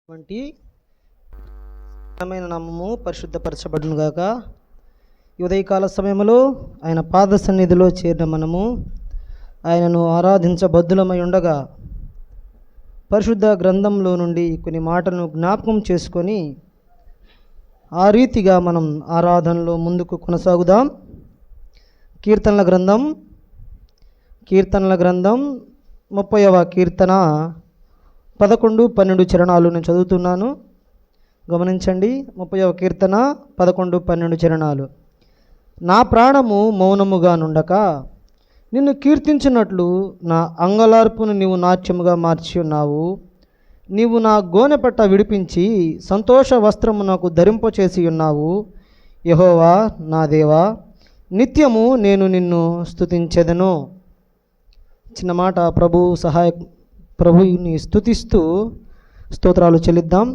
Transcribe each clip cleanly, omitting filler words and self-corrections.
వంటి నామము పరిశుద్ధపరచబడును గాక. ఈ ఉదయకాల సమయంలో ఆయన పాద సన్నిధిలో చేరిన మనము ఆయనను ఆరాధించబద్దులమై ఉండగా పరిశుద్ధ గ్రంథంలో నుండి కొన్ని మాటలను జ్ఞాపకం చేసుకొని ఆ రీతిగా మనం ఆరాధనలో ముందుకు కొనసాగుదాం. కీర్తనల గ్రంథం 30వ కీర్తన 11, 12 చరణాలు నేను చదువుతున్నాను, గమనించండి. 30వ కీర్తన 11, 12 చరణాలు. నా ప్రాణము మౌనముగా నుండక నిన్ను కీర్తించినట్లు నా అంగలార్పును నీవు నాట్యముగా మార్చి ఉన్నావు. నీవు నా గోనెపట్ట విడిపించి సంతోష వస్త్రము నాకు ధరింపచేసి ఉన్నావు. యెహోవా నా దేవా, నిత్యము నేను నిన్ను స్తుతించెదను. చిన్న మాట, ప్రభువుని స్తుతిస్తూ స్తోత్రాలు చెల్లిద్దాం.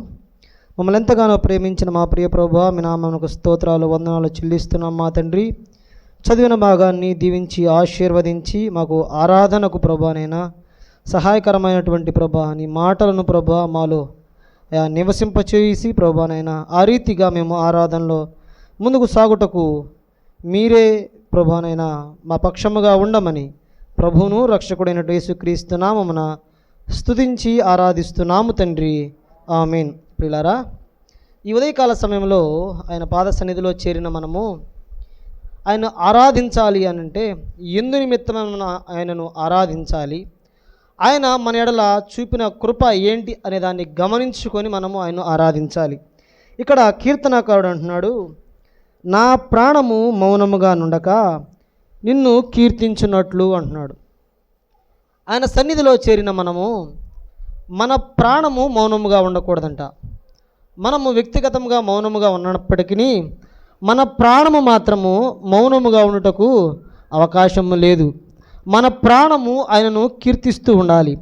మమ్మల్ని ఎంతగానో ప్రేమించిన మా ప్రియ ప్రభువా, మీ నామమునకు స్తోత్రాలు, వందనాలు చెల్లిస్తున్నాం. మా తండ్రి, చదివిన భాగాన్ని దీవించి ఆశీర్వదించి మాకు ఆరాధనకు ప్రభువనైనా సహాయకరమైనటువంటి ప్రభా నీ మాటలను ప్రభా మాలో నివసింపచేసి ప్రభువనైనా ఆ రీతిగా మేము ఆరాధనలో ముందుకు సాగుటకు మీరే ప్రభువనైనా మా పక్షముగా ఉండమని ప్రభువును రక్షకుడైన యేసుక్రీస్తు నామమున స్తుతించి ఆరాధిస్తున్నాము తండ్రి, ఆమేన్. ప్రియులారా, ఈ ఉదయకాల సమయంలో ఆయన పాద సన్నిధిలో చేరిన మనము ఆయన ఆరాధించాలి అని అంటే ఎందు నిమిత్తమైన ఆయనను ఆరాధించాలి, ఆయన మన ఎడల చూపిన కృప ఏంటి అనే దాన్ని గమనించుకొని మనము ఆయన్ను ఆరాధించాలి. ఇక్కడ కీర్తనకారుడు అంటున్నాడు, నా ప్రాణము మౌనముగా నుండక నిన్ను కీర్తించున్నట్లు అంటున్నాడు. ఆయన సన్నిధిలో చేరిన మనము మన ప్రాణము మౌనముగా ఉండకూడదంట. మనము వ్యక్తిగతంగా మౌనముగా ఉన్నప్పటికీ మన ప్రాణము మాత్రము మౌనముగా ఉండుటకు అవకాశం లేదు. మన ప్రాణము ఆయనను కీర్తిస్తూ ఉండాలి.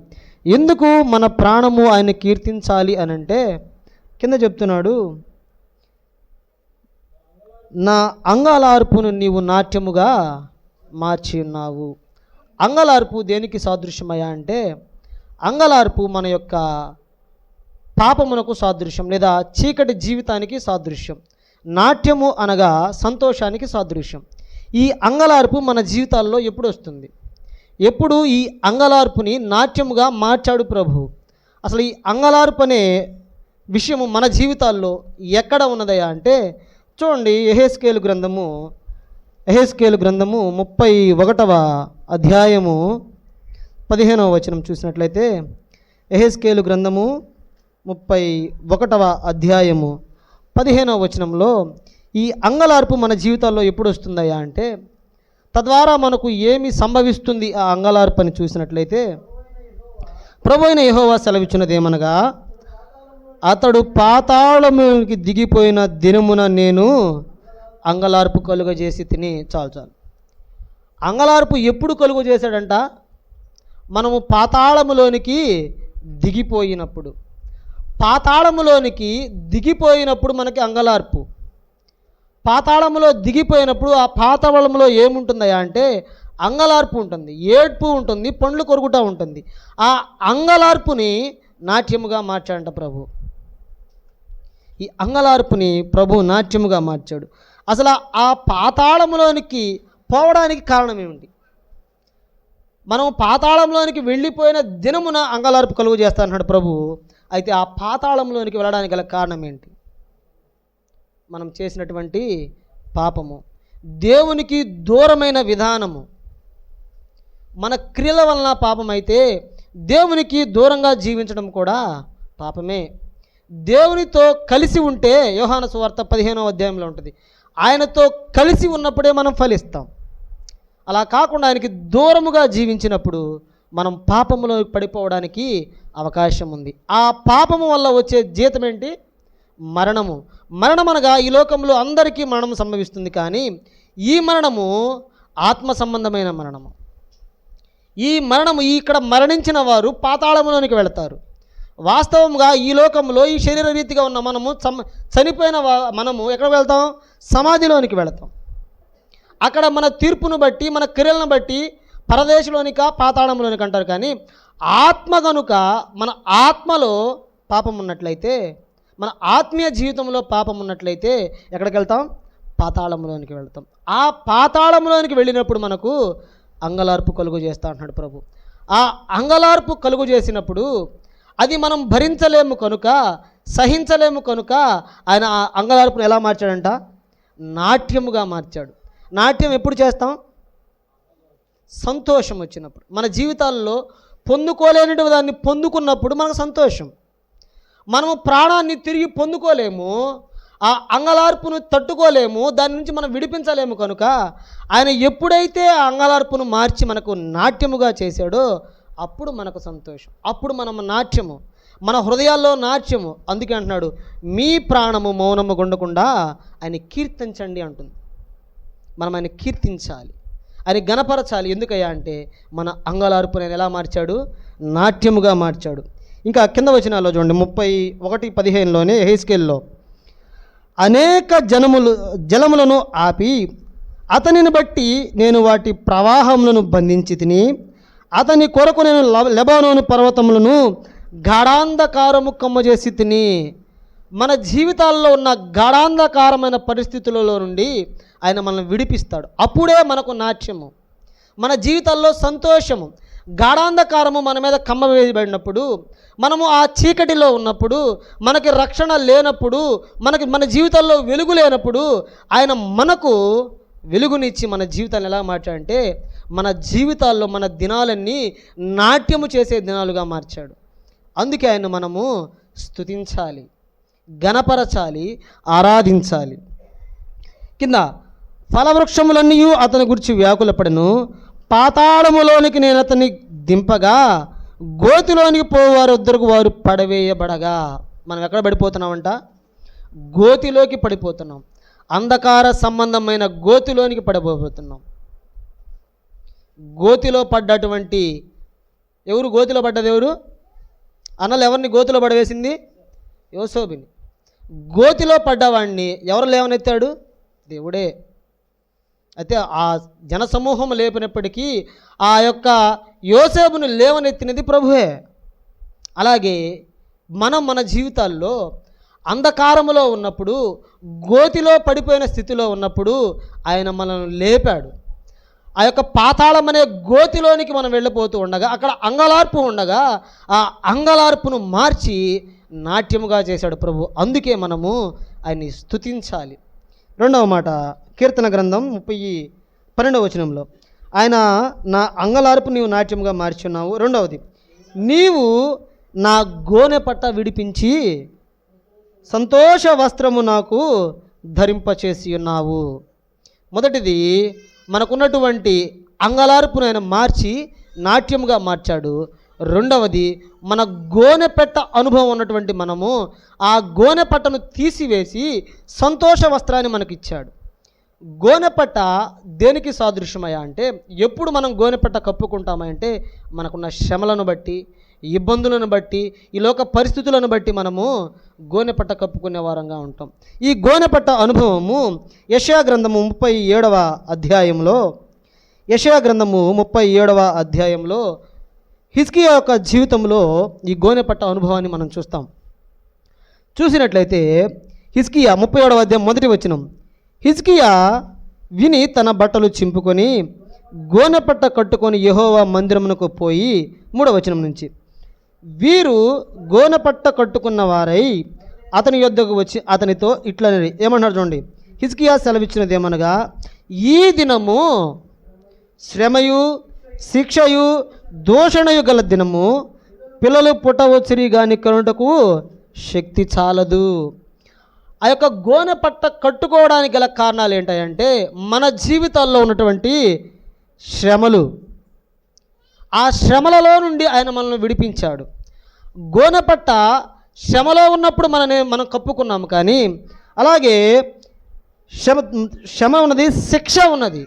ఎందుకు మన ప్రాణము ఆయన కీర్తించాలి అని అంటే కింద చెప్తున్నాడు, నా అంగలార్పును నీవు నాట్యముగా మార్చి ఉన్నావు. అంగలార్పు దేనికి సాదృశ్యమయ్యా అంటే అంగలార్పు మన యొక్క పాపమునకు సాదృశ్యం లేదా చీకటి జీవితానికి సాదృశ్యం. నాట్యము అనగా సంతోషానికి సాదృశ్యం. ఈ అంగలార్పు మన జీవితాల్లో ఎప్పుడు వస్తుంది? ఎప్పుడు ఈ అంగలార్పుని నాట్యముగా మార్చాడు ప్రభు. అసలు ఈ అంగలార్పు అనే విషయము మన జీవితాల్లో ఎక్కడ ఉన్నదయ్యా అంటే చూడండి, యెహెజ్కేలు గ్రంథము 31వ అధ్యాయము 15వ వచనం చూసినట్లయితే, యెహెజ్కేలు గ్రంథము 31వ అధ్యాయము 15వ వచనంలో ఈ అంగలార్పు మన జీవితాల్లో ఎప్పుడు వస్తుందయ్యా అంటే తద్వారా మనకు ఏమి సంభవిస్తుంది ఆ అంగలార్పు అని చూసినట్లయితే, ప్రభువైన యెహోవా సెలవిచ్చినదేమనగా, అతడు పాతాళముకి దిగిపోయిన దినమున నేను అంగలార్పు కలుగజేసి తిని. చాలు. అంగలార్పు ఎప్పుడు కలుగు చేశాడంట? మనము పాతాళములోనికి దిగిపోయినప్పుడు. పాతాళములోనికి దిగిపోయినప్పుడు మనకి అంగలార్పు. పాతాళములో దిగిపోయినప్పుడు ఆ పాతాళములో ఏముంటుందయ్యా అంటే అంగలార్పు ఉంటుంది, ఏడ్పు ఉంటుంది, పండ్లు కొరుకుట ఉంటుంది. ఆ అంగలార్పుని నాట్యముగా మార్చాడంట ప్రభు. ఈ అంగలార్పుని ప్రభు నాట్యముగా మార్చాడు. అసలు ఆ పాతాళములోనికి పోవడానికి కారణం ఏమిటి? మనం పాతాళంలోనికి వెళ్ళిపోయిన దినమున అంగలార్పు కలుగు చేస్తా అన్నాడు ప్రభు. అయితే ఆ పాతాళంలోనికి వెళ్ళడానికి గల కారణం ఏంటి? మనం చేసినటువంటి పాపము, దేవునికి దూరమైన విధానము. మన క్రియల వలన పాపం అయితే దేవునికి దూరంగా జీవించడం కూడా పాపమే. దేవునితో కలిసి ఉంటే యోహాను సువార్త 15వ అధ్యాయంలో ఉంటుంది, ఆయనతో కలిసి ఉన్నప్పుడే మనం ఫలిస్తాం. అలా కాకుండా ఆయనకి దూరముగా జీవించినప్పుడు మనం పాపములో పడిపోవడానికి అవకాశం ఉంది. ఆ పాపము వల్ల వచ్చే జీతం ఏంటి? మరణము. మరణం అనగా ఈ లోకంలో అందరికీ మరణం సంభవిస్తుంది, కానీ ఈ మరణము ఆత్మ సంబంధమైన మరణము. ఈ మరణము ఇక్కడ మరణించిన వారు పాతాళములోనికి వెళతారు. వాస్తవంగా ఈ లోకంలో ఈ శరీర రీతిగా ఉన్న మనము చనిపోయిన మనము ఎక్కడ వెళ్తాం? సమాధిలోనికి వెళతాం. అక్కడ మన తీర్పును బట్టి, మన క్రియలను బట్టి పరదేశంలోనిక పాతాళంలోనికి అంటారు. కానీ ఆత్మ కనుక మన ఆత్మలో పాపం ఉన్నట్లయితే, మన ఆత్మీయ జీవితంలో పాపం ఉన్నట్లయితే ఎక్కడికి వెళ్తాం? పాతాళంలోనికి వెళ్తాం. ఆ పాతాళంలోనికి వెళ్ళినప్పుడు మనకు అంగలార్పు కలుగు చేస్తా అంటున్నాడు ప్రభు. ఆ అంగలార్పు కలుగు చేసినప్పుడు అది మనం భరించలేము కనుక, సహించలేము కనుక ఆయన ఆ అంగలార్పును ఎలా మార్చాడంట? నాట్యముగా మార్చాడు. నాట్యం ఎప్పుడు చేస్తాం? సంతోషం వచ్చినప్పుడు. మన జీవితాల్లో పొందుకోలేని దాన్ని పొందుకున్నప్పుడు మనకు సంతోషం. మనము ప్రాణాన్ని తిరిగి పొందుకోలేము, ఆ అంగలార్పును తట్టుకోలేము, దాని నుంచి మనం విడిపించలేము కనుక ఆయన ఎప్పుడైతే ఆ అంగలార్పును మార్చి మనకు నాట్యముగా చేశాడో అప్పుడు మనకు సంతోషం, అప్పుడు మనం నాట్యము, మన హృదయాల్లో నాట్యము. అందుకే అంటున్నాడు, మీ ప్రాణము మౌనము గుండకుండా ఆయన కీర్తించండి అంటుంది. మనం ఆయన కీర్తించాలి, ఆయన గణపరచాలి. ఎందుకయ్యా అంటే మన అంగలార్పును ఆయన ఎలా మార్చాడు? నాట్యముగా మార్చాడు. ఇంకా కింద వచనాల్లో చూడండి, 31:15లోనే యెహెజ్కేలులో, అనేక జలములను ఆపి అతనిని బట్టి నేను వాటి ప్రవాహములను బంధించి తిని, అతని కొరకు నేను లెబానోను పర్వతములను గాఢాంధకారము కమ్మజేసి తిని. మన జీవితాల్లో ఉన్న గాఢాంధకారమైన పరిస్థితులలో నుండి ఆయన మనల్ని విడిపిస్తాడు. అప్పుడే మనకు నాట్యము, మన జీవితాల్లో సంతోషము. గాఢాంధకారము మన మీద కమ్మ వేయబడినప్పుడు, మనము ఆ చీకటిలో ఉన్నప్పుడు, మనకి రక్షణ లేనప్పుడు, మన జీవితాల్లో వెలుగు లేనప్పుడు ఆయన మనకు వెలుగునిచ్చి మన జీవితాన్ని ఎలా మార్చాడంటే మన జీవితాల్లో మన దినాలన్నీ నాట్యము చేసే దినాలుగా మార్చాడు. అందుకే ఆయన మనము స్తుతించాలి, గణపరచాలి, ఆరాధించాలి. కింద ఫలవృక్షములన్నీ అతని గురించి వ్యాకులపడను, పాతాళములోనికి నేను అతన్ని దింపగా గోతిలోనికి పోవారు ఇద్దరికి వారు పడవేయబడగా. మనం ఎక్కడ పడిపోతున్నామంట? గోతిలోకి పడిపోతున్నాం. అంధకార సంబంధమైన గోతిలోనికి పడిపోతున్నాం. గోతిలో పడ్డటువంటి ఎవరు? గోతిలో పడ్డది ఎవరు? అన్నలు ఎవరిని గోతిలో పడవేసింది? యోసేపుని. గోతిలో పడ్డవాడిని ఎవరు లేవనెత్తాడు? దేవుడే. అయితే ఆ జనసమూహం లేపినప్పటికీ ఆ యొక్క యోసేపును లేవనెత్తినది ప్రభువే. అలాగే మన జీవితాల్లో అంధకారములో ఉన్నప్పుడు, గోతిలో పడిపోయిన స్థితిలో ఉన్నప్పుడు ఆయన మనల్ని లేపాడు. ఆ యొక్క పాతాళం అనే గోతిలోనికి మనం వెళ్ళిపోతూ ఉండగా అక్కడ అంగలార్పు ఉండగా ఆ అంగలార్పును మార్చి నాట్యముగా చేశాడు ప్రభు. అందుకే మనము ఆయన్ని స్తుతించాలి. రెండవ మాట, కీర్తన గ్రంథం 12:12 ఆయన నా అంగలార్పు నీవు నాట్యముగా మార్చున్నావు. రెండవది, నీవు నా గోనె పట్ట విడిపించి సంతోష వస్త్రము నాకు ధరింపచేసి ఉన్నావు. మొదటిది, మనకున్నటువంటి అంగలార్పును ఆయన మార్చి నాట్యముగా మార్చాడు. రెండవది, మన గోనెపెట్ట అనుభవం ఉన్నటువంటి మనము ఆ గోనెపట్టను తీసివేసి సంతోష వస్త్రాన్ని మనకిచ్చాడు. గోనెపట్ట దేనికి సాదృశ్యమయ్యా అంటే, ఎప్పుడు మనం గోనెపట్ట కప్పుకుంటామంటే మనకున్న శ్రమలను బట్టి, ఇబ్బందులను బట్టి, ఈ లోక పరిస్థితులను బట్టి మనము గోనెపట్ట కప్పుకునే వారంగా ఉంటాం. ఈ గోనెపట్ట అనుభవము యెషయా గ్రంథము 37వ అధ్యాయంలో, యెషయా గ్రంథము 37వ అధ్యాయంలో హిజ్కియా యొక్క జీవితంలో ఈ గోనెపట్ట అనుభవాన్ని మనం చూస్తాం. చూసినట్లయితే హిజ్కియా 37వ అధ్యాయం 1వ వచనం, హిజ్కియా విని తన బట్టలు చింపుకొని గోనెపట్ట కట్టుకొని యెహోవా మందిరమునకు పోయి, 3వ వచనం నుంచి, వీరు గోనెపట్ట కట్టుకున్న వారై అతని యొద్దకు వచ్చి అతనితో ఇట్లనేది. ఏమన్నాడు చూడండి, హిజ్కియా సెలవిచ్చినది ఏమనగా, ఈ దినము శ్రమయు శిక్షయు దూషణయు గల దినము, పిల్లలు పుట్టవచ్చిరి గాని కనుటకు శక్తి చాలదు. ఆ యొక్క గోనెపట్ట కట్టుకోవడానికి గల కారణాలు ఏంటంటే మన జీవితాల్లో ఉన్నటువంటి శ్రమలు. ఆ శ్రమలలో నుండి ఆయన మనల్ని విడిపించాడు. గోనెపట్ట శ్రమలో ఉన్నప్పుడు మనం కప్పుకున్నాము, కానీ అలాగే శ్రమ ఉన్నది, శిక్ష ఉన్నది,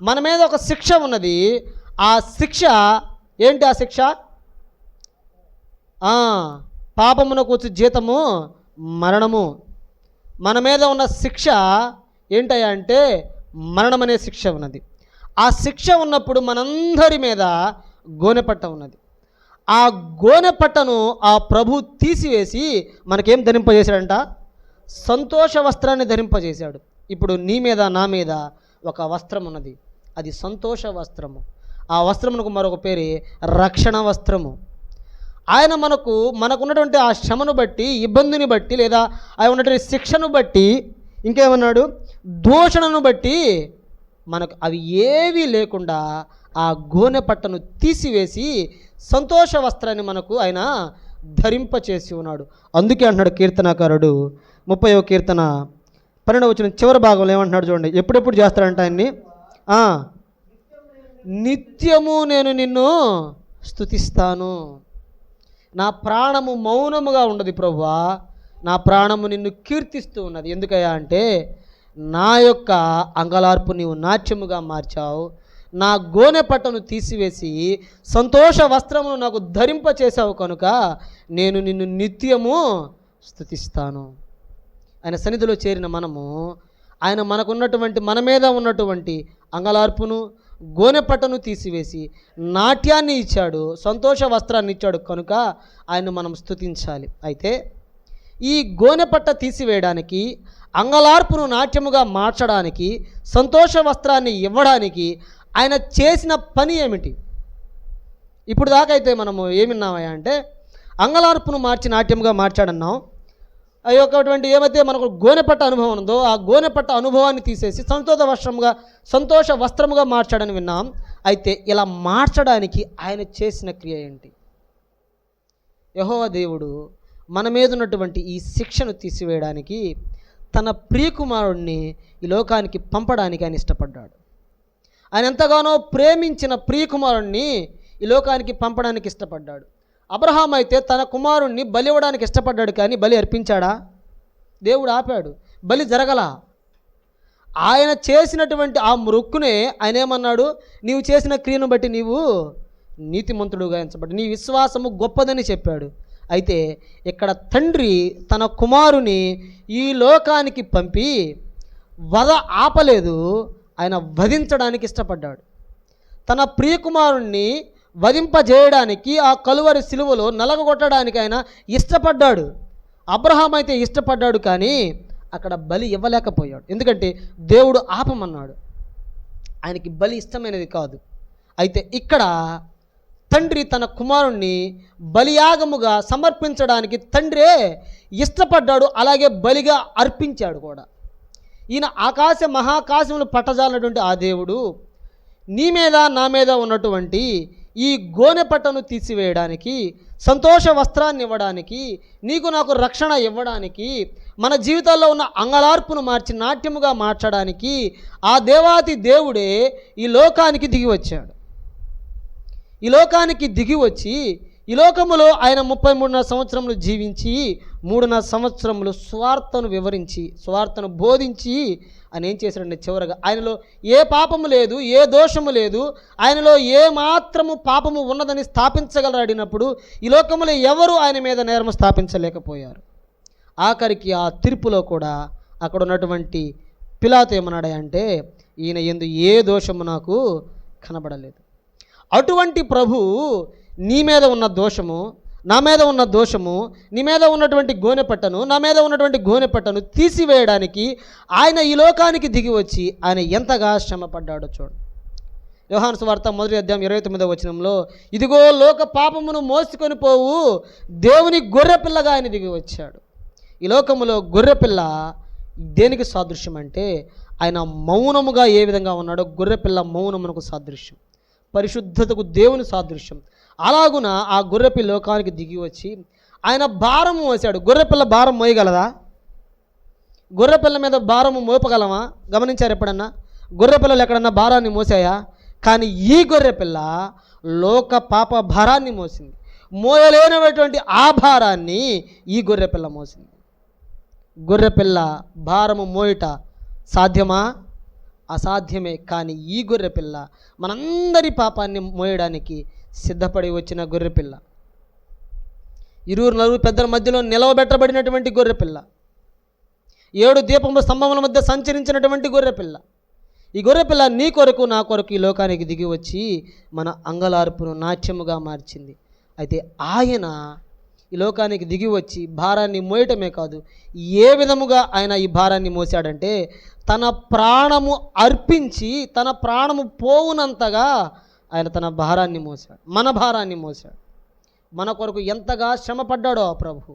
మన మీద ఒక శిక్ష ఉన్నది. ఆ శిక్ష ఏంటి? ఆ శిక్ష పాపమునకు వచ్చే జీతము మరణము. మన మీద ఉన్న శిక్ష ఏంటయ్యా అంటే మరణం అనే శిక్ష ఉన్నది. ఆ శిక్ష ఉన్నప్పుడు మనందరి మీద గోనెపట్ట ఉన్నది. ఆ గోనె పట్టను ఆ ప్రభు తీసివేసి మనకేం ధరింపజేశాడంట? సంతోష వస్త్రాన్ని ధరింపజేశాడు. ఇప్పుడు నీ మీద నా మీద ఒక వస్త్రం ఉన్నది, అది సంతోష వస్త్రము. ఆ వస్త్రమునకు మరొక పేరే రక్షణ వస్త్రము. ఆయన మనకున్నటువంటి ఆ శ్రమను బట్టి, ఇబ్బందిని బట్టి, లేదా ఆయన ఉన్నటువంటి శిక్షను బట్టి, ఇంకేమన్నాడు, దూషణను బట్టి మనకు అవి ఏవీ లేకుండా ఆ గోనె పట్టను తీసివేసి సంతోష వస్త్రాన్ని మనకు ఆయన ధరింపచేసి ఉన్నాడు. అందుకే అంటున్నాడు కీర్తనాకారుడు 30వ కీర్తన 12వ వచనం చివరి భాగంలో ఏమంటున్నాడు చూడండి. ఎప్పుడెప్పుడు చేస్తాడంట ఆయన్ని? నిత్యము నేను నిన్ను స్తుతిస్తాను. నా ప్రాణము మౌనముగా ఉండదు ప్రభువా, నా ప్రాణము నిన్ను కీర్తిస్తూ ఉన్నది. ఎందుకయ్యా అంటే నా యొక్క అంగలార్పు నీవు నాట్యముగా మార్చావు, నా గోనె పట్టను తీసివేసి సంతోష వస్త్రమును నాకు ధరింపచేసావు కనుక నేను నిన్ను నిత్యము స్తుతిస్తాను. ఆయన సన్నిధిలో చేరిన మనము, ఆయన మన మీద ఉన్నటువంటి అంగలార్పును గోనె పట్టను తీసివేసి నాట్యాన్ని ఇచ్చాడు, సంతోష వస్త్రాన్ని ఇచ్చాడు కనుక ఆయన మనం స్తుతించాలి. అయితే ఈ గోనె పట్ట తీసివేయడానికి, అంగలార్పును నాట్యముగా మార్చడానికి, సంతోష వస్త్రాన్ని ఇవ్వడానికి ఆయన చేసిన పని ఏమిటి? ఇప్పుడు దాకా అయితే మనము ఏమిన్నామయ్యా అంటే అంగలార్పును మార్చి నాట్యముగా మార్చాడన్నాం. ఆ యొక్కటువంటి ఏమైతే మనకు గోనెపట్ట అనుభవం ఉందో ఆ గోనెపట్ట అనుభవాన్ని తీసేసి సంతోష వస్త్రముగా మార్చాడని విన్నాం. అయితే ఇలా మార్చడానికి ఆయన చేసిన క్రియ ఏంటి? యెహోవా దేవుడు మన మీద ఉన్నటువంటి ఈ శిక్షను తీసివేయడానికి తన ప్రియకుమారుణ్ణి ఈ లోకానికి పంపడానికి ఆయన ఇష్టపడ్డాడు. ఆయన ఎంతగానో ప్రేమించిన ప్రియకుమారుణ్ణి ఈ లోకానికి పంపడానికి ఇష్టపడ్డాడు. అబ్రహాం అయితే తన కుమారుణ్ణి బలి ఇవ్వడానికి ఇష్టపడ్డాడు, కానీ బలి అర్పించాడా? దేవుడు ఆపాడు, బలి జరగల. ఆయన చేసినటువంటి ఆ మొక్కునే ఆయన ఏమన్నాడు? నీవు చేసిన క్రియను బట్టి నీవు నీతిమంతుడుగా ఎంచబడ్డాడు, నీ విశ్వాసము గొప్పదని చెప్పాడు. అయితే ఇక్కడ తండ్రి తన కుమారుని ఈ లోకానికి పంపి వధ ఆపలేదు, ఆయన వధించడానికి ఇష్టపడ్డాడు. తన ప్రియకుమారుణ్ణి వధింపజేయడానికి ఆ కలువరి సిలువలో నలగొట్టడానికి ఆయన ఇష్టపడ్డాడు. అబ్రహాం అయితే ఇష్టపడ్డాడు, కానీ అక్కడ బలి ఇవ్వలేకపోయాడు. ఎందుకంటే దేవుడు ఆపమన్నాడు, ఆయనకి బలి ఇష్టమైనది కాదు. అయితే ఇక్కడ తండ్రి తన కుమారుణ్ణి బలియాగముగా సమర్పించడానికి తండ్రే ఇష్టపడ్డాడు, అలాగే బలిగా అర్పించాడు కూడా. ఈయన మహాకాశములు పట్టజాలనటువంటి ఆ దేవుడు నీ మీద నా మీద ఉన్నటువంటి ఈ గోనె పట్టను తీసివేయడానికి, సంతోష వస్త్రాన్ని ఇవ్వడానికి, నీకు నాకు రక్షణ ఇవ్వడానికి, మన జీవితాల్లో ఉన్న అంగలార్పును మార్చి నాట్యముగా మార్చడానికి ఆ దేవాతి దేవుడే ఈ లోకానికి దిగి వచ్చాడు. ఈ లోకానికి దిగి వచ్చి ఈ లోకములో ఆయన 33.5 సంవత్సరములు జీవించి 3.5 సంవత్సరములు స్వార్థను వివరించి, స్వార్థను బోధించి ఆయన ఏం చేశాడంటే చివరగా ఆయనలో ఏ పాపము లేదు, ఏ దోషము లేదు, ఆయనలో ఏ మాత్రము పాపము ఉన్నదని స్థాపించగలడినప్పుడు ఈ లోకములో ఎవరు ఆయన మీద నేరము స్థాపించలేకపోయారు. ఆఖరికి ఆ తీర్పులో కూడా అక్కడ ఉన్నటువంటి పిలాతు ఏమన్నాడంటే ఈయన యందు ఏ దోషము నాకు కనబడలేదు. అటువంటి ప్రభు నీ మీద ఉన్న దోషము, నా మీద ఉన్న దోషము, నీ మీద ఉన్నటువంటి గోనెపట్టను, నా మీద ఉన్నటువంటి గోనెపట్టను తీసివేయడానికి ఆయన ఈ లోకానికి దిగి వచ్చి ఆయన ఎంతగా శ్రమపడ్డాడో చూడండి. యోహాను సువార్త 1వ అధ్యాయం 29వ వచనంలో, ఇదిగో లోక పాపమును మోసుకొని పోవు దేవుని గొర్రెపిల్లగా ఆయన దిగి వచ్చాడు. ఈ లోకములో గొర్రెపిల్ల దేనికి సాదృశ్యం అంటే ఆయన మౌనముగా ఏ విధంగా ఉన్నాడో గొర్రెపిల్ల మౌనమునకు సాదృశ్యం, పరిశుద్ధతకు దేవుని సాదృశ్యం. అలాగున ఆ గొర్రెపిల్ల లోకానికి దిగి వచ్చి ఆయన భారం మోసాడు. గొర్రెపిల్ల భారం మోయగలదా? గొర్రెపిల్ల మీద భారము మోపగలమా? గమనించారు ఎప్పుడన్నా? గొర్రెపిల్లలు ఎక్కడన్నా భారాన్ని మోసాయా? కానీ ఈ గొర్రెపిల్ల లోక పాప భారాన్ని మోసింది. మోయలేనటువంటి ఆ భారాన్ని ఈ గొర్రెపిల్ల మోసింది. గొర్రెపిల్ల భారము మోయుట సాధ్యమా? అసాధ్యమే. కానీ ఈ గొర్రెపిల్ల మనందరి పాపాన్ని మోయడానికి సిద్ధపడి వచ్చిన గొర్రెపిల్ల, 24 పెద్దల మధ్యలో నిలవబెట్టబడినటువంటి గొర్రెపిల్ల, 7 దీపముల స్తంభముల మధ్య సంచరించినటువంటి గొర్రెపిల్ల. ఈ గొర్రెపిల్ల నీ కొరకు నా కొరకు ఈ లోకానికి దిగి వచ్చి మన అంగలార్పును నాట్యముగా మార్చింది. అయితే ఆయన ఈ లోకానికి దిగి వచ్చి భారాన్ని మోయటమే కాదు, ఏ విధముగా ఆయన ఈ భారాన్ని మోసాడంటే తన ప్రాణము అర్పించి తన ప్రాణము పోవునంతగా ఆయన తన భారాన్ని మోసాడు, మన భారాన్ని మోసాడు. మన కొరకు ఎంతగా శ్రమపడ్డాడో ఆ ప్రభు.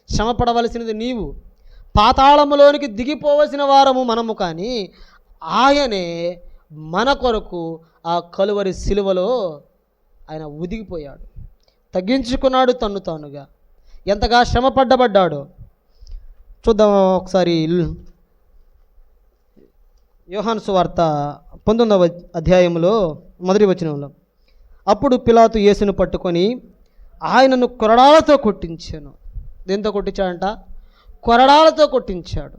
శ్రమపడవలసినది నీవు, పాతాళములోనికి దిగిపోవలసిన వారము మనము, కానీ ఆయనే మన కొరకు ఆ కలువరి సిలువలో ఆయన ఉదిగిపోయాడు, తగ్గించుకున్నాడు తన్ను తానుగా. ఎంతగా శ్రమపడ్డబడ్డాడో చూద్దాం ఒకసారి. యోహాను సువార్త 19వ అధ్యాయంలో మొదటి వచనంలో, అప్పుడు పిలాతు యేసును పట్టుకొని ఆయనను కొరడాలతో కొట్టించాను. దేంతో కొట్టించాడంట? కొరడాలతో కొట్టించాడు.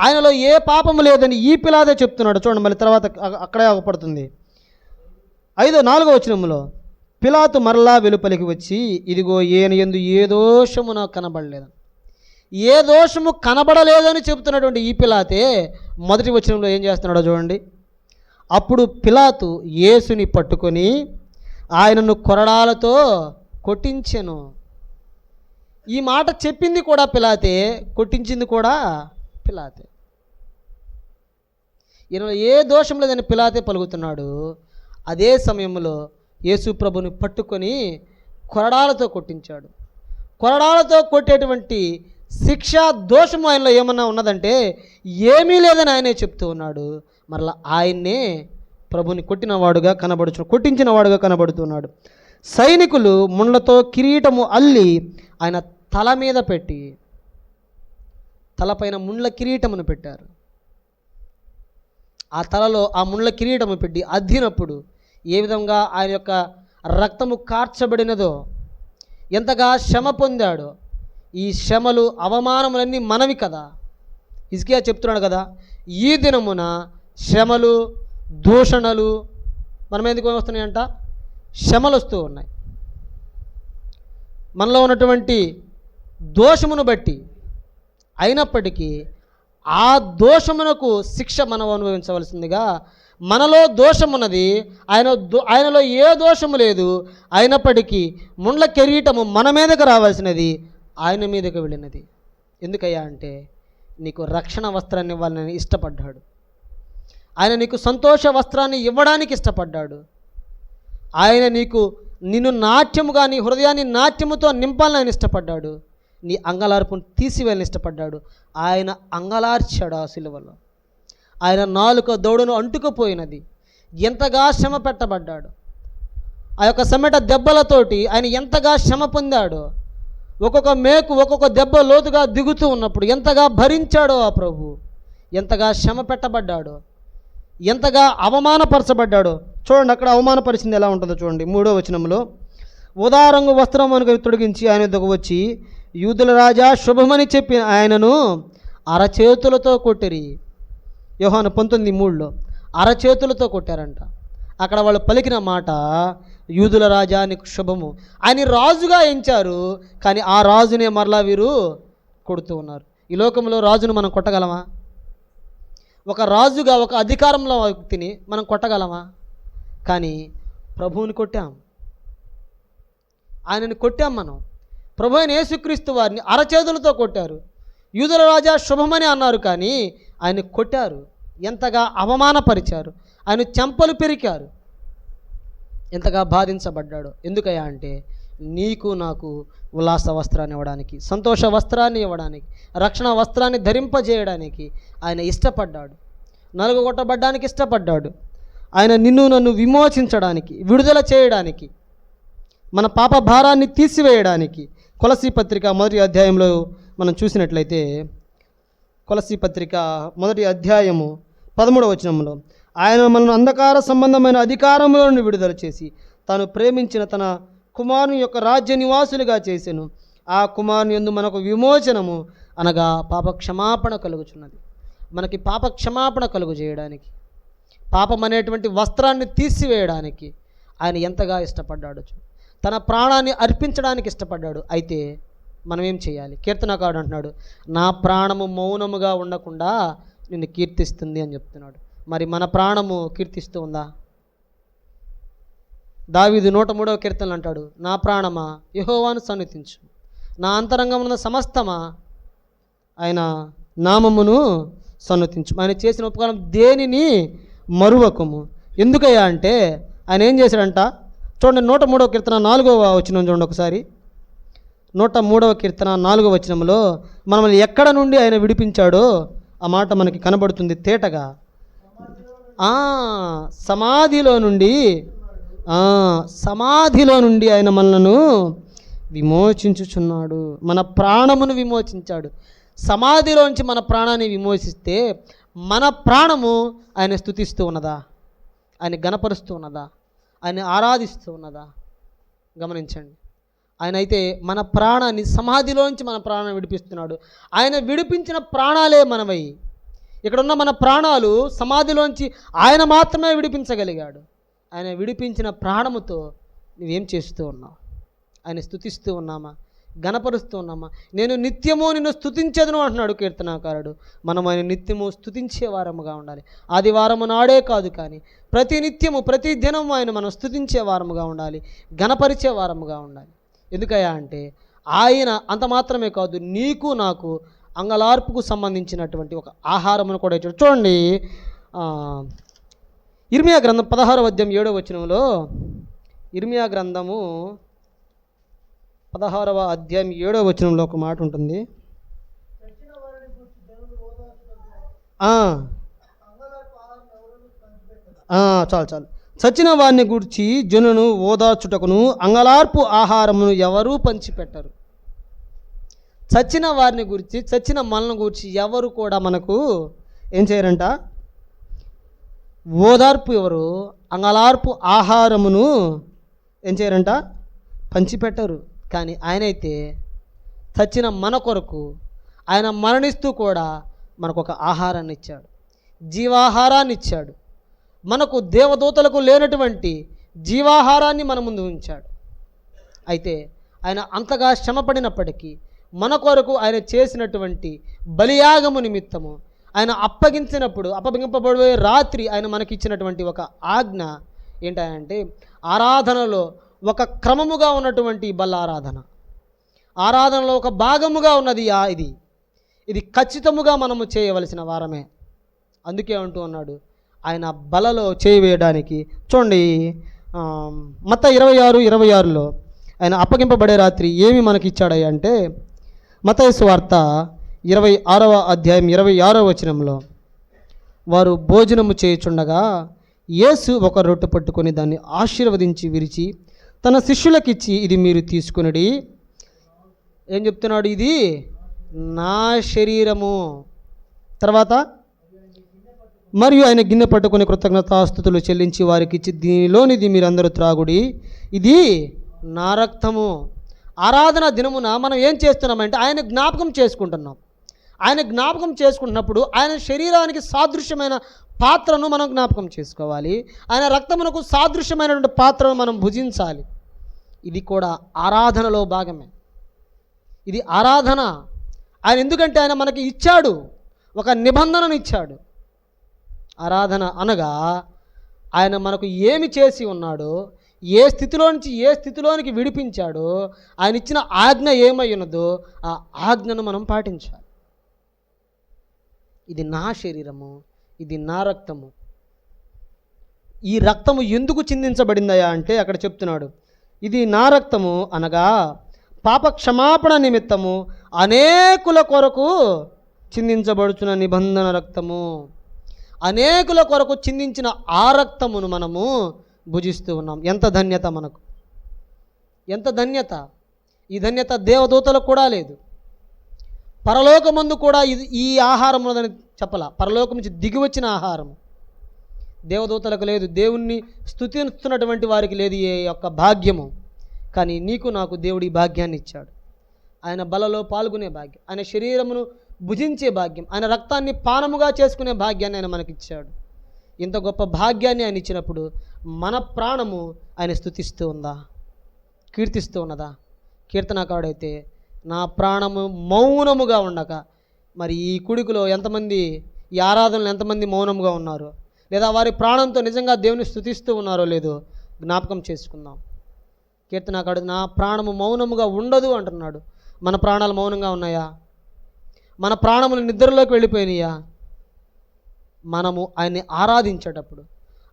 ఆయనలో ఏ పాపము లేదని ఈ పిలాతే చెప్తున్నాడు. చూడండి, మళ్ళీ తర్వాత అక్కడే ఆగపడుతుంది. 4వ వచనంలో, పిలాతు మరలా వెలుపలికి వచ్చి, ఇదిగో ఈయన యందు ఏ దోషము నాకు కనబడలేదు. ఏ దోషము కనబడలేదని చెబుతున్నటువంటి ఈ పిలాతే మొదటి వచనంలో ఏం చేస్తున్నాడో చూడండి. అప్పుడు పిలాతు యేసుని పట్టుకొని ఆయనను కొరడాలతో కొట్టించెను. ఈ మాట చెప్పింది కూడా పిలాతే, కొట్టించింది కూడా పిలాతే. ఈయనలో ఏ దోషం లేదని పిలాతే పలుకుతున్నాడు. అదే సమయంలో యేసు ప్రభుని పట్టుకొని కొరడాలతో కొట్టించాడు. కొరడాలతో కొట్టేటువంటి శిక్ష దోషము ఆయనలో ఏమన్నా ఉన్నదంటే ఏమీ లేదని ఆయనే చెప్తూ ఉన్నాడు. మరలా ఆయన్నే ప్రభుని కొట్టించిన వాడుగా కనబడుతున్నాడు. సైనికులు ముండ్లతో కిరీటము అల్లి ఆయన తల మీద పెట్టి, తలపైన ముండ్ల కిరీటమును పెట్టారు. ఆ తలలో ఆ ముండ్ల కిరీటము పెట్టి అద్దినప్పుడు ఏ విధంగా ఆయన యొక్క రక్తము కార్చబడినదో, ఎంతగా శ్రమ పొందాడో. ఈ శ్రమలు అవమానములన్నీ మనవి కదా. హిజ్కియా చెప్తున్నాడు కదా, ఈ దినమున శ్రమలు దూషణలు మనం ఎందుకు వస్తున్నాయంట? శ్రమలు వస్తూ ఉన్నాయి. మనలో ఉన్నటువంటి దోషమును బట్టి. అయినప్పటికీ ఆ దోషమునకు శిక్ష మనం అనుభవించవలసిందిగా, మనలో దోషమున్నది, ఆయనలో ఏ దోషము లేదు. అయినప్పటికీ ముండ్ల కిరీటము మన మీదకు రావాల్సినది ఆయన మీదకు వెళ్ళినది. ఎందుకయ్యా అంటే నీకు రక్షణ వస్త్రాన్ని ఇవ్వాలని ఇష్టపడ్డాడు. ఆయన నీకు సంతోష వస్త్రాన్ని ఇవ్వడానికి ఇష్టపడ్డాడు. ఆయన నిన్ను నాట్యముగా, నీ హృదయాన్ని నాట్యముతో నింపాలని ఆయన ఇష్టపడ్డాడు. నీ అంగలార్పును తీసివేయాలని ఇష్టపడ్డాడు. ఆయన అంగలార్చాడు ఆ సిలువలో. ఆయన నాలుక దౌడను అంటుకుపోయినది. ఎంతగా శ్రమ పెట్టబడ్డాడు. ఆ యొక్క సెమెట దెబ్బలతోటి ఆయన ఎంతగా శ్రమ పొందాడో. ఒక్కొక్క మేకు ఒక్కొక్క దెబ్బ లోతుగా దిగుతూ ఉన్నప్పుడు ఎంతగా భరించాడో ఆ ప్రభు. ఎంతగా శ్రమ పెట్టబడ్డాడో, ఎంతగా అవమానపరచబడ్డాడో. చూడండి, అక్కడ అవమానపరిచింది ఎలా ఉంటుందో చూడండి. 3వ వచనంలో, ఉదారంగు వస్త్రం అనుకు తొడిగించి ఆయన వద్దకు వచ్చి, యూదుల రాజా శుభమని చెప్పి ఆయనను అరచేతులతో కొట్టిరి. యోహాను 19:3లో అరచేతులతో కొట్టారంట. అక్కడ వాళ్ళు పలికిన మాట, యూదుల రాజా నీకు శుభము. ఆయన రాజుగా ఎంచారు, కానీ ఆ రాజునే మరలా వీరు కొడుతూ ఉన్నారు. ఈ లోకంలో రాజును మనం కొట్టగలమా? ఒక రాజుగా, ఒక అధికారంలో వ్యక్తిని మనం కొట్టగలమా? కానీ ప్రభువుని కొట్టాం, ఆయనని కొట్టాం మనం. ప్రభు అయిన యేసుక్రీస్తు వారిని అరచేతులతో కొట్టారు. యూదుల రాజా శుభమని అన్నారు, కానీ ఆయన కొట్టారు. ఎంతగా అవమానపరిచారు, ఆయన చెంపలు పెరికారు, ఎంతగా బాధించబడ్డాడు. ఎందుకయ్యా అంటే నీకు నాకు ఉల్లాస వస్త్రాన్ని ఇవ్వడానికి, సంతోష వస్త్రాన్ని ఇవ్వడానికి, రక్షణ వస్త్రాన్ని ధరింపజేయడానికి ఆయన ఇష్టపడ్డాడు. నలుగుగొట్టబడ్డానికి ఇష్టపడ్డాడు. ఆయన నిన్ను నన్ను విమోచించడానికి, విడుదల చేయడానికి, మన పాప భారాన్ని తీసివేయడానికి. కొలసీ పత్రిక 1వ అధ్యాయంలో మనం చూసినట్లయితే, కొలసీ పత్రిక 1వ అధ్యాయము 13వ వచనంలో, ఆయన మనను అంధకార సంబంధమైన అధికారంలో నుండి విడుదల చేసి తాను ప్రేమించిన తన కుమారుని యొక్క రాజ్య నివాసులుగా చేసెను. ఆ కుమారుని యందు మనకు విమోచనము అనగా పాప క్షమాపణ కలుగుచున్నది. మనకి పాప క్షమాపణ కలుగు చేయడానికి, పాపం అనేటువంటి వస్త్రాన్ని తీసివేయడానికి ఆయన ఎంతగా ఇష్టపడ్డాడు. తన ప్రాణాన్ని అర్పించడానికి ఇష్టపడ్డాడు. అయితే మనం ఏం చేయాలి? కీర్తనకారుడు అంటున్నాడు, నా ప్రాణము మౌనముగా ఉండకుండా నిన్ను కీర్తిస్తుంది అని చెప్తున్నాడు. మరి మన ప్రాణము కీర్తిస్తూ ఉందా? దావీదు 103వ కీర్తనలు అంటాడు, నా ప్రాణమా యెహోవాను సన్నుతించు, నా అంతరంగమున సమస్తమా ఆయన నామమును సన్నుతించు. ఆయన చేసిన ఉపకారం దేనిని మరువకము. ఎందుకయ్యా అంటే ఆయన ఏం చేశాడంట? చూడండి 103వ కీర్తన 4వ వచనం చూడండి ఒకసారి. 103వ కీర్తన 4వ వచనంలో మనల్ని ఎక్కడ నుండి ఆయన విడిపించాడో ఆ మాట మనకి కనబడుతుంది తేటగా. సమాధిలో నుండి ఆయన మనలను విమోచించుచున్నాడు. మన ప్రాణమును విమోచించాడు. సమాధిలోంచి మన ప్రాణాన్ని విమోచిస్తే మన ప్రాణము ఆయన స్తుతిస్తూ ఉన్నదా? ఆయన గణపరుస్తూ ఉన్నదా? ఆయన ఆరాధిస్తూ ఉన్నదా? గమనించండి. ఆయన అయితే మన ప్రాణాన్ని, సమాధిలోంచి మన ప్రాణాన్ని విడిపిస్తున్నాడు. ఆయన విడిపించిన ప్రాణాలే మనవై. ఇక్కడున్న మన ప్రాణాలు సమాధిలోంచి ఆయన మాత్రమే విడిపించగలిగాడు. ఆయన విడిపించిన ప్రాణముతో నువ్వేం చేస్తూ ఉన్నావు? ఆయన స్తుతిస్తూ ఉన్నామా? గణపరుస్తూ ఉన్నామా? నేను నిత్యము నిన్ను స్తుతించేదను అంటున్నాడు కీర్తనాకారుడు. మనం ఆయన నిత్యము స్తుతించే వారముగా ఉండాలి. ఆదివారము నాడే కాదు కానీ ప్రతి నిత్యము, ప్రతి దినము ఆయన మనం స్తుతించే వారముగా ఉండాలి, గణపరిచే వారముగా ఉండాలి. ఎందుకయ్యా అంటే ఆయన అంత మాత్రమే కాదు, నీకు నాకు అంగలార్పుకు సంబంధించినటువంటి ఒక ఆహారమును కూడా ఇచ్చాడు. చూడండి, ఇర్మియా గ్రంథం 16వ అధ్యాయం 7వ వచనంలో, ఇర్మియా గ్రంథము 16వ అధ్యాయం 7వ వచనంలో ఒక మాట ఉంటుంది. చాలు. చచ్చిన వారిని గూర్చి జనులను ఓదార్చుటకును అంగలార్పు ఆహారమును ఎవరూ పంచిపెట్టరు. చచ్చిన వారిని గురించి, చచ్చిన మనల్ని గురించి ఎవరు కూడా మనకు ఏం చేయరంట? ఓదార్పు ఎవరు? అంగలార్పు ఆహారమును ఏం చేయరంట? పంచిపెట్టరు. కానీ ఆయనైతే చచ్చిన మన కొరకు ఆయన మరణిస్తూ కూడా మనకు ఒక ఆహారాన్ని ఇచ్చాడు, జీవాహారాన్ని ఇచ్చాడు. మనకు దేవదూతలకు లేనటువంటి జీవాహారాన్ని మన ముందు ఉంచాడు. అయితే ఆయన అంతగా శ్రమపడినప్పటికీ మన కొరకు ఆయన చేసినటువంటి బలియాగము నిమిత్తము ఆయన అప్పగింపబడే రాత్రి ఆయన మనకిచ్చినటువంటి ఒక ఆజ్ఞ ఏంటంటే, ఆరాధనలో ఒక క్రమముగా ఉన్నటువంటి ఆరాధనలో ఒక భాగముగా ఉన్నది ఇది ఖచ్చితముగా మనము చేయవలసిన వారమే. అందుకే అంటూ ఉన్నాడు ఆయన బలలో చేయవేయడానికి. చూడండి, మత్తయి 26:26లో ఆయన అప్పగింపబడే రాత్రి ఏమి మనకి ఇచ్చాడయ్యా అంటే, మత్తయి సువార్త 26వ అధ్యాయం 26వ వచనంలో, వారు భోజనము చేయుచుండగా యేసు ఒక రొట్టె పట్టుకొని దాన్ని ఆశీర్వదించి విరిచి తన శిష్యులకిచ్చి, ఇది మీరు తీసుకునడి. ఏం చెప్తున్నాడు? ఇది నా శరీరము. తర్వాత మరియు ఆయన గిన్నె పట్టుకొని కృతజ్ఞతాస్తుతులు చెల్లించి వారికి ఇచ్చి, దీనిలోనిది మీరందరూ త్రాగుడి, ఇది నా రక్తము. ఆరాధన దినమున మనం ఏం చేస్తున్నామంటే ఆయన జ్ఞాపకం చేసుకుంటున్నాం. ఆయన జ్ఞాపకం చేసుకుంటున్నప్పుడు ఆయన శరీరానికి సాదృశ్యమైన పాత్రను మనం జ్ఞాపకం చేసుకోవాలి. ఆయన రక్తమునకు సాదృశ్యమైనటువంటి పాత్రను మనం భుజించాలి. ఇది కూడా ఆరాధనలో భాగమే. ఇది ఆరాధన. ఆయన ఎందుకంటే ఆయన మనకి ఇచ్చాడు, ఒక నిబంధనను ఇచ్చాడు. ఆరాధన అనగా ఆయన మనకు ఏమి చేసి ఉన్నాడో, ఏ స్థితిలోనికి విడిపించాడో, ఆయన ఇచ్చిన ఆజ్ఞ ఏమై ఉన్నదో ఆ ఆజ్ఞను మనం పాటించాలి. ఇది నా శరీరము, ఇది నా రక్తము. ఈ రక్తము ఎందుకు చిందించబడిందయా అంటే అక్కడ చెప్తున్నాడు, ఇది నా రక్తము అనగా పాప క్షమాపణ నిమిత్తము అనేకుల కొరకు చిందించబడుచున్న నిబంధన రక్తము. అనేకుల కొరకు చిందించిన ఆ రక్తమును మనము భుజిస్తూ ఉన్నాం. ఎంత ధన్యత మనకు, ఎంత ధన్యత! ఈ ధన్యత దేవదూతలకు కూడా లేదు. పరలోకమందు కూడా ఈ ఆహారం ఉన్నదని చెప్పలా. పరలోకం నుంచి దిగి వచ్చిన ఆహారం దేవదూతలకు లేదు, దేవుణ్ణి స్తుతిస్తున్నటువంటి వారికి లేదు ఏ యొక్క భాగ్యము. కానీ నీకు నాకు దేవుడు ఈ భాగ్యాన్ని ఇచ్చాడు. ఆయన బలలో పాల్గొనే భాగ్యం, ఆయన శరీరమును భుజించే భాగ్యం, ఆయన రక్తాన్ని పానముగా చేసుకునే భాగ్యాన్ని ఆయన మనకిచ్చాడు. ఇంత గొప్ప భాగ్యాన్ని ఆయన ఇచ్చినప్పుడు మన ప్రాణము ఆయన స్తుతిస్తూ ఉందా, కీర్తిస్తూ ఉన్నదా? కీర్తనకారుడైతే నా ప్రాణము మౌనముగా ఉండక, మరి ఈ కుడికిలో ఎంతమంది, ఈ ఆరాధనలు ఎంతమంది మౌనముగా ఉన్నారు, లేదా వారి ప్రాణంతో నిజంగా దేవుని స్తుతిస్తూ ఉన్నారో లేదో జ్ఞాపకం చేసుకుందాం. కీర్తనకారుడు నా ప్రాణము మౌనముగా ఉండదు అంటున్నాడు. మన ప్రాణాలు మౌనంగా ఉన్నాయా? మన ప్రాణములు నిద్రలోకి వెళ్ళిపోయినాయా? మనము ఆయన్ని ఆరాధించేటప్పుడు,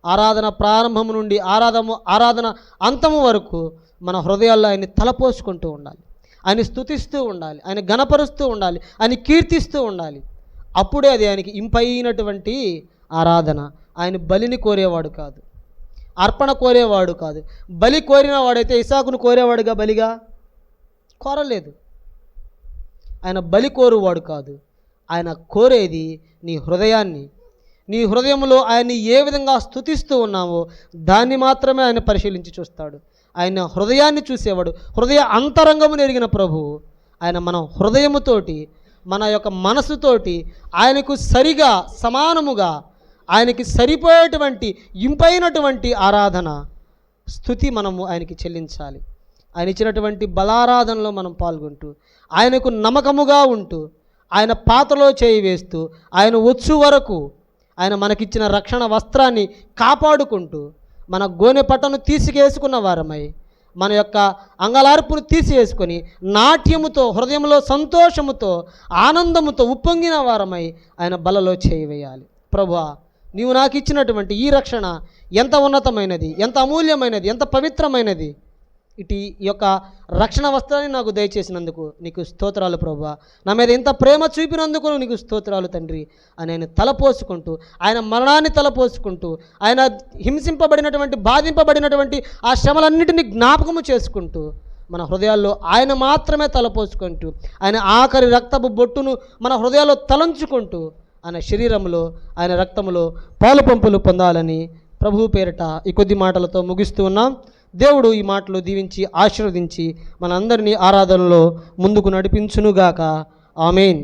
ఆరాధన ప్రారంభం నుండి ఆరాధన అంతము వరకు మన హృదయాల్లో ఆయన్ని తలపోసుకుంటూ ఉండాలి, ఆయన స్తుతిస్తూ ఉండాలి, ఆయన గణపరుస్తూ ఉండాలి, ఆయన కీర్తిస్తూ ఉండాలి. అప్పుడే అది ఆయనకి ఇంపైనటువంటి ఆరాధన. ఆయన బలిని కోరేవాడు కాదు, అర్పణ కోరేవాడు కాదు. బలి కోరిన వాడైతే ఇసాకును కోరేవాడుగా, బలిగా కోరలేదు. ఆయన బలి కోరువాడు కాదు. ఆయన కోరేది నీ హృదయాన్ని. నీ హృదయంలో ఆయన్ని ఏ విధంగా స్తుతిస్తూ ఉన్నావో దాన్ని మాత్రమే ఆయన పరిశీలించి చూస్తాడు. ఆయన హృదయాన్ని చూసేవాడు. హృదయ అంతరంగమును ఎరిగిన ప్రభువు ఆయన మన హృదయముతోటి, మన యొక్క మనసుతోటి ఆయనకు సరిగా సమానముగా, ఆయనకి సరిపోయేటువంటి ఇంపైనటువంటి ఆరాధన, స్తుతి మనము ఆయనకి చెల్లించాలి. ఆయన ఇచ్చినటువంటి బలారాధనలో మనం పాల్గొంటూ, ఆయనకు నమ్మకముగా ఉంటూ, ఆయన పాత్రలో చేయి వేస్తూ, ఆయన వచ్చు వరకు ఆయన మనకిచ్చిన రక్షణ వస్త్రాన్ని కాపాడుకుంటూ, మన గోనె పట్టను తీసుకేసుకున్న వారమై, మన యొక్క అంగలార్పును తీసివేసుకొని నాట్యముతో, హృదయంలో సంతోషముతో, ఆనందముతో ఉప్పొంగిన వారమై ఆయన బలలో చేయి వేయాలి. ప్రభువా, నీవు నాకు ఇచ్చినటువంటి ఈ రక్షణ ఎంత ఉన్నతమైనది, ఎంత అమూల్యమైనది, ఎంత పవిత్రమైనది. ఈ యొక్క రక్షణ వస్త్రాన్ని నాకు దయచేసినందుకు నీకు స్తోత్రాలు ప్రభువా. నా మీద ఎంత ప్రేమ చూపినందుకు నీకు స్తోత్రాలు తండ్రి అని ఆయన తలపోసుకుంటూ, ఆయన మరణాన్ని తలపోసుకుంటూ, ఆయన హింసింపబడినటువంటి, బాధింపబడినటువంటి ఆ శ్రమలన్నిటినీ జ్ఞాపకము చేసుకుంటూ, మన హృదయాల్లో ఆయన మాత్రమే తలపోసుకుంటూ, ఆయన ఆఖరి రక్తపు బొట్టును మన హృదయాల్లో తలంచుకుంటూ, ఆయన శరీరంలో, ఆయన రక్తములో పాలు పంపులు పొందాలని ప్రభువు పేరిట ఈ కొద్ది మాటలతో ముగిస్తూ ఉన్నాం. దేవుడు ఈ మాటలు దీవించి ఆశీర్వదించి మనందరినీ ఆరాధనలో ముందుకు నడిపించునుగాక. ఆమేన్.